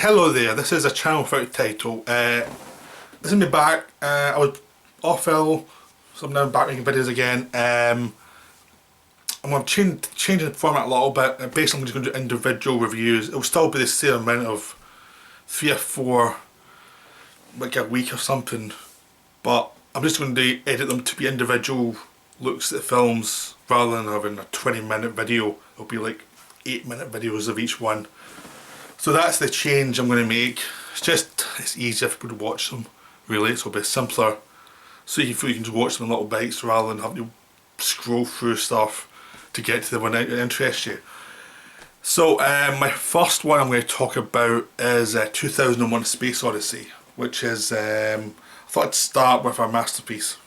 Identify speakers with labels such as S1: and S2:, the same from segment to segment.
S1: Hello there, this is a channel without a title. This is me back. I was off ill, so I'm now back making videos again. I'm going to change the format a little bit. Basically I'm just going to do individual reviews. It will still be the same amount of 3 or 4, like a week or something, but I'm just going to edit them to be individual looks at the films rather than having a 20-minute video. It'll be like 8-minute videos of each one. So that's the change I'm going to make. It's easier for people to watch them, really. It'll be simpler. So you can just watch them in little bites rather than having to scroll through stuff to get to the one that interests you. So my first one I'm going to talk about is 2001: A Space Odyssey, which is, I thought I'd start with a masterpiece,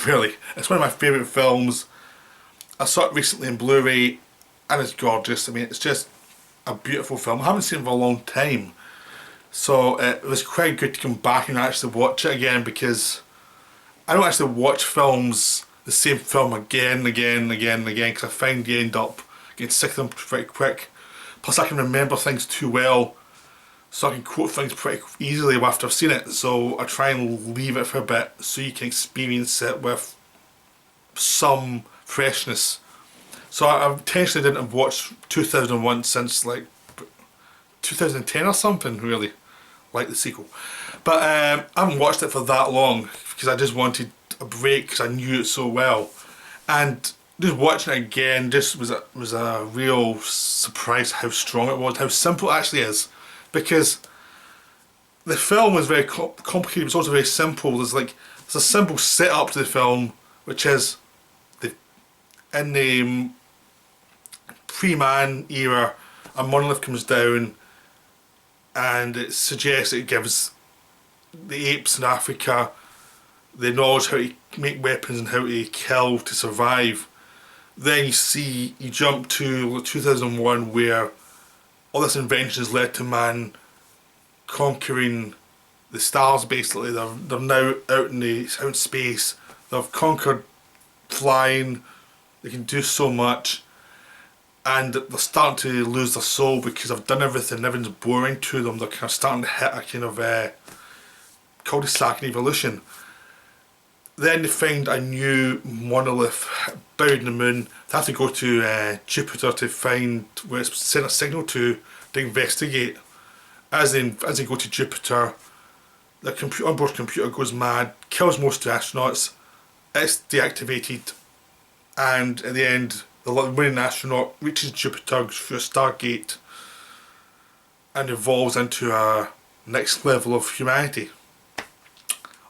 S1: really. It's one of my favourite films. I saw it recently in Blu-ray and it's gorgeous. I mean, it's just a beautiful film. I haven't seen it for a long time, so it was quite good to come back and actually watch it again, because I don't actually watch films, the same film again and again and again and again, because I find you end up getting sick of them pretty quick. Plus I can remember things too well, so I can quote things pretty easily after I've seen it, so I try and leave it for a bit so you can experience it with some freshness. So I intentionally didn't have watched 2001 since like 2010 or something, really, like the sequel. But I haven't watched it for that long because I just wanted a break because I knew it so well. And just watching it again just was a real surprise how strong it was, how simple it actually is. Because the film is very complicated, but it's also very simple. There's a simple setup to the film, which is in the pre-man era, a monolith comes down and it suggests it gives the apes in Africa the knowledge how to make weapons and how to kill to survive. Then you jump to 2001, where all this invention has led to man conquering the stars. Basically, they're now out in space. They've conquered flying. They can do so much. And they're starting to lose their soul because they've done everything. Everything's boring to them. They're kind of starting to hit a kind of cul-de-sac in evolution. Then they find a new monolith buried in the moon. They have to go to Jupiter to find where it's sent a signal to investigate. As they go to Jupiter, the onboard computer goes mad, kills most of the astronauts. It's deactivated, and at the end, the winning astronaut reaches Jupiter through a Stargate and evolves into a next level of humanity,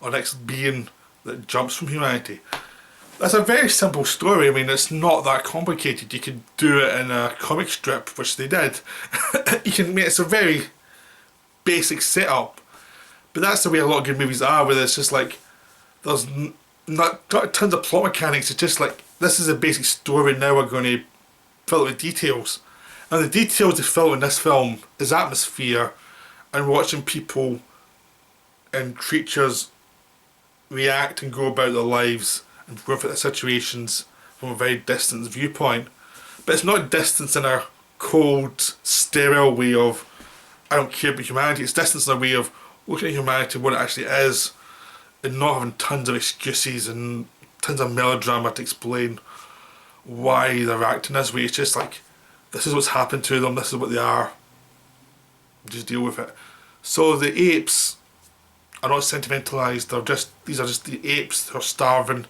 S1: or next being that jumps from humanity. That's a very simple story. I mean, it's not that complicated. You could do it in a comic strip, which they did. It's a very basic setup, but that's the way a lot of good movies are, where it's just like there's not tons of plot mechanics. It's just like, this is a basic story, now we're going to fill it with details. And the details they fill in this film is atmosphere and watching people and creatures react and go about their lives and go through their situations from a very distant viewpoint. But it's not distance in a cold, sterile way of I don't care about humanity. It's distance in a way of looking at humanity, what it actually is, and not having tons of excuses and tons of melodrama to explain why they're acting this way. It's just like, this is what's happened to them, this is what they are, just deal with it. So the apes are not sentimentalised, these are just the apes. They're starving,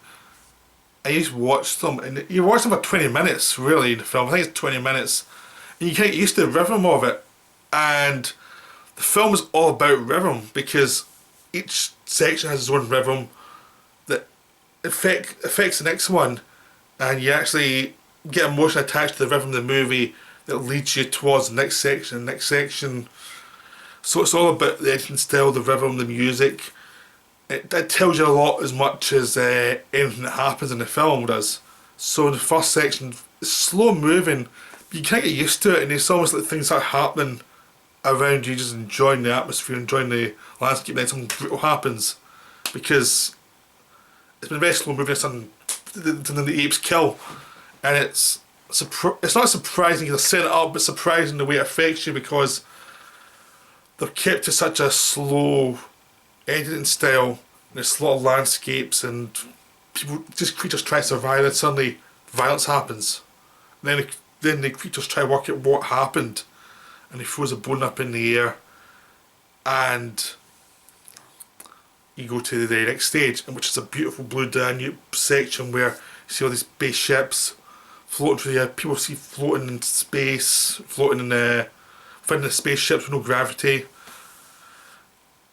S1: and you just watch them, and you watch them for 20 minutes really in the film. I think it's 20 minutes, and you get used to the rhythm of it. And the film is all about rhythm, because each section has its own rhythm that affects the next one, and you actually get emotionally attached to the rhythm of the movie that leads you towards the next section. So it's all about the editing style, the rhythm, the music. It tells you a lot, as much as anything that happens in the film does. So the first section is slow moving, but you can't get used to it, and it's almost like things start happening around you, just enjoying the atmosphere, enjoying the landscape, then something brutal happens, because it's been very slow moving, and then the apes kill, and it's not surprising because I set it up, but surprising the way it affects you, because they're kept to such a slow editing style, and there's a lot of landscapes and people, just creatures try to survive, and suddenly violence happens. And then the creatures try to work out what happened, and he throws a bone up in the air, and you go to the next stage, which is a beautiful blue Danube section where you see all these spaceships floating through the air. People see floating in space, floating in finding the spaceships with no gravity.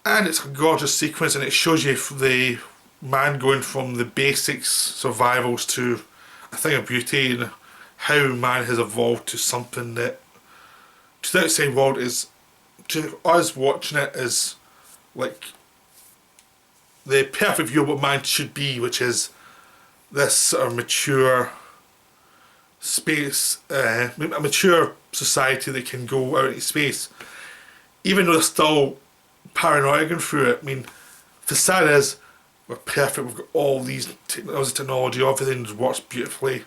S1: And it's a gorgeous sequence, and it shows you the man going from the basics survivals to a thing of beauty, and how man has evolved to something that to the outside world is, to us watching it, is like the perfect view of what man should be, which is this sort of mature space, a mature society that can go out into space, even though they're still paranoid going through it. I mean, the sad is, we're perfect, we've got all these technology, everything works beautifully,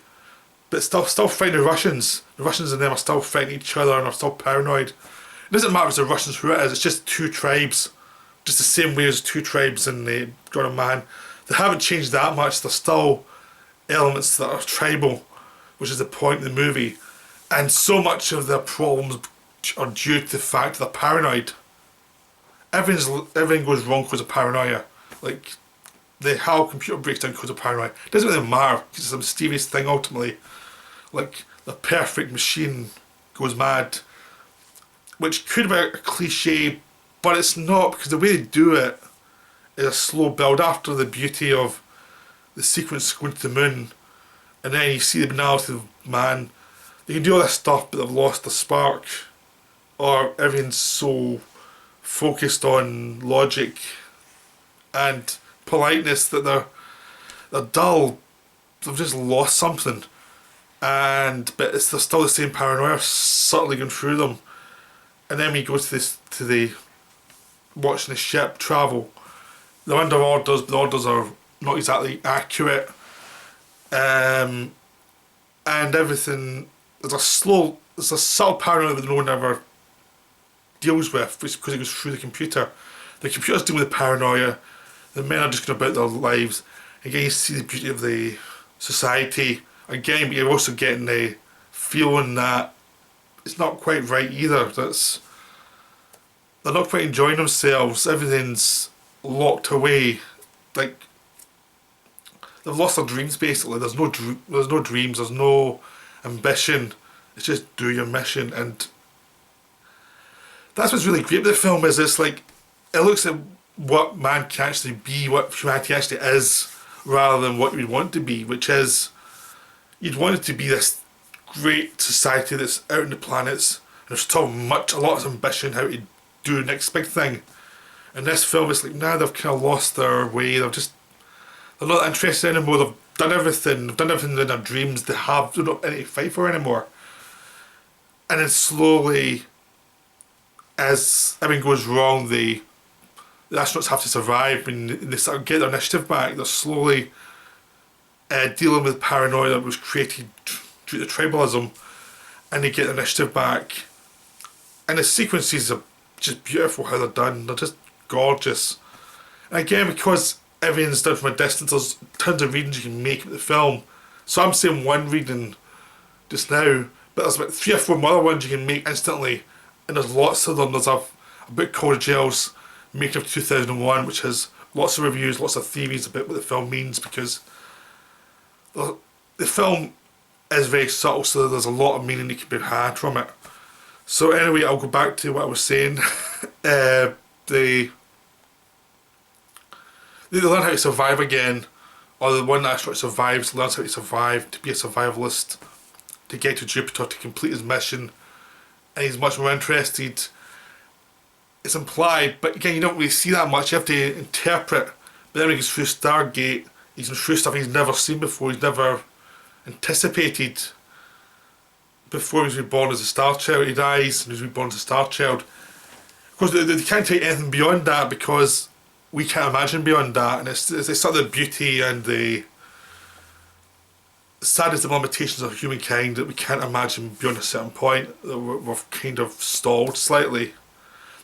S1: but still fighting the Russians. The Russians and them are still fighting each other and are still paranoid. It doesn't matter if it's the Russians, who it is, it's just two tribes, just the same way as two tribes in the God of Man. They haven't changed that much, there's still elements that are tribal, which is the point of the movie, and so much of their problems are due to the fact that they're paranoid. Everything goes wrong because of paranoia. Like, the HAL computer breaks down because of paranoia. It doesn't really matter, because it's a mysterious thing ultimately. Like, the perfect machine goes mad, which could be a cliche, but it's not, because the way they do it is a slow build after the beauty of the sequence going to the moon, and then you see the banality of man. They can do all this stuff, but they've lost the spark, or everything's so focused on logic and politeness that they're dull. They've just lost something, but they're still the same paranoia subtly going through them. And then we go to the watching the ship travel. They're under orders, but the orders are not exactly accurate, and everything. There's a subtle paranoia that no one ever deals with, because it goes through the computer. The computer's dealing with the paranoia. The men are just going about their lives. Again, you see the beauty of the society. Again, but you're also getting the feeling that it's not quite right either. They're not quite enjoying themselves. Everything's locked away. Like, they've lost their dreams basically. There's no dreams. There's no ambition. It's just do your mission, and that's what's really great about the film. Is it's like, it looks at what man can actually be, what humanity actually is, rather than what you'd want it to be, which is, you'd want it to be this great society that's out in the planets, and there's still a lot of ambition how to do the next big thing. And this film is like, nah, they've kind of lost their way. They're not interested anymore. They've done everything in their dreams. They're not anything to fight for anymore. And then slowly, as everything goes wrong, the astronauts have to survive, and they start to get their initiative back. They're slowly dealing with paranoia that was created due to tribalism, and they get their initiative back. And the sequences are just beautiful how they're done. They're just gorgeous. And again, because everything's done from a distance, there's tons of readings you can make of the film. So I'm saying one reading just now, but there's about 3 or 4 more ones you can make instantly, and there's lots of them. There's a book called Gels, Making of 2001, which has lots of reviews, lots of theories about what the film means, because the film is very subtle, so there's a lot of meaning that can be had from it. So anyway, I'll go back to what I was saying. They learn how to survive again, or the one astronaut survives learns how to survive, to be a survivalist, to get to Jupiter to complete his mission, and he's much more interested. It's implied, but again, you don't really see that much. You have to interpret. But then when he goes through Stargate, he's been through stuff he's never seen before. He's never anticipated before he was reborn as a Star Child. He dies and he's reborn as a Star Child. Of course, they can't take anything beyond that, because we can't imagine beyond that. And it's sort of the beauty and the sadness of limitations of humankind that we can't imagine beyond a certain point. We're kind of stalled slightly.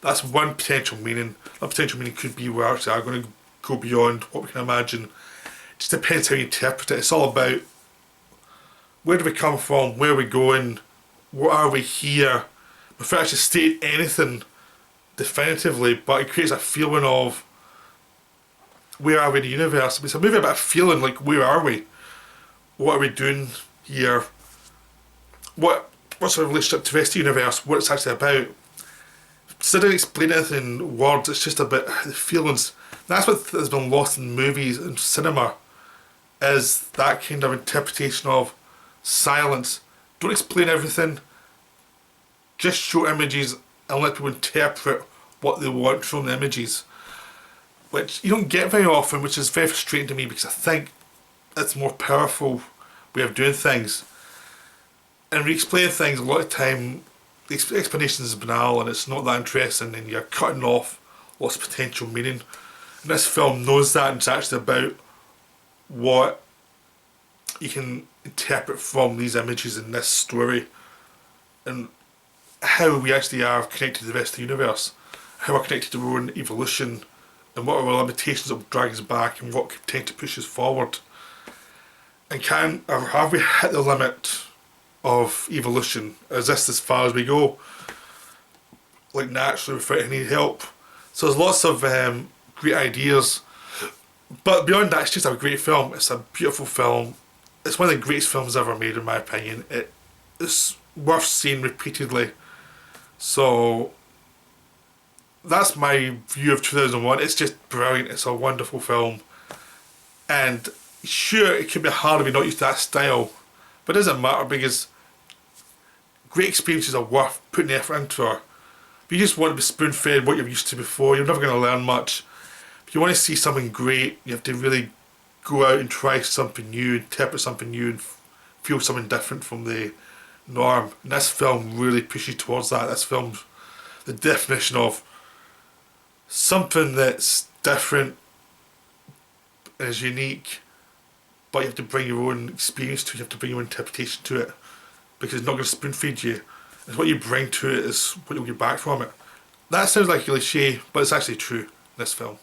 S1: That's one potential meaning. That potential meaning could be we're actually are going to go beyond what we can imagine. It just depends how you interpret it. It's all about where do we come from, where are we going, what are we here, without actually stating anything definitively, but it creates a feeling of where are we in the universe. It's a movie about feeling like where are we? What are we doing here? What's our relationship to the rest of the universe? What it's actually about? So I didn't explain anything in words, it's just about the feelings. That's what has been lost in movies and cinema, is that kind of interpretation of silence. Don't explain everything, just show images and let people interpret what they want from the images. Which you don't get very often, which is very frustrating to me because I think it's a more powerful way of doing things. And when you explain things, a lot of time the explanation is banal and it's not that interesting and you're cutting off lots of potential meaning. And this film knows that, and it's actually about what you can interpret from these images in this story and how we actually are connected to the rest of the universe, how we're connected to our own evolution and what are our limitations that will drag us back and what could tend to push us forward. And can or have we hit the limit of evolution? Is this as far as we go? Like naturally without any help? So there's lots of great ideas. But beyond that, it's just a great film. It's a beautiful film. It's one of the greatest films ever made in my opinion. It's worth seeing repeatedly. So that's my view of 2001. It's just brilliant. It's a wonderful film. And sure, it can be hard if you're not used to that style. But it doesn't matter because great experiences are worth putting the effort into her. If you just want to be spoon-fed what you're used to before, you're never going to learn much. If you want to see something great, you have to really go out and try something new, interpret something new and feel something different from the norm. And this film really pushes towards that. This film's the definition of something that's different, is unique, but you have to bring your own experience to it, you have to bring your own interpretation to it, because it's not going to spoon feed you. It's what you bring to it is what you'll get back from it. That sounds like a cliche, but it's actually true in this film.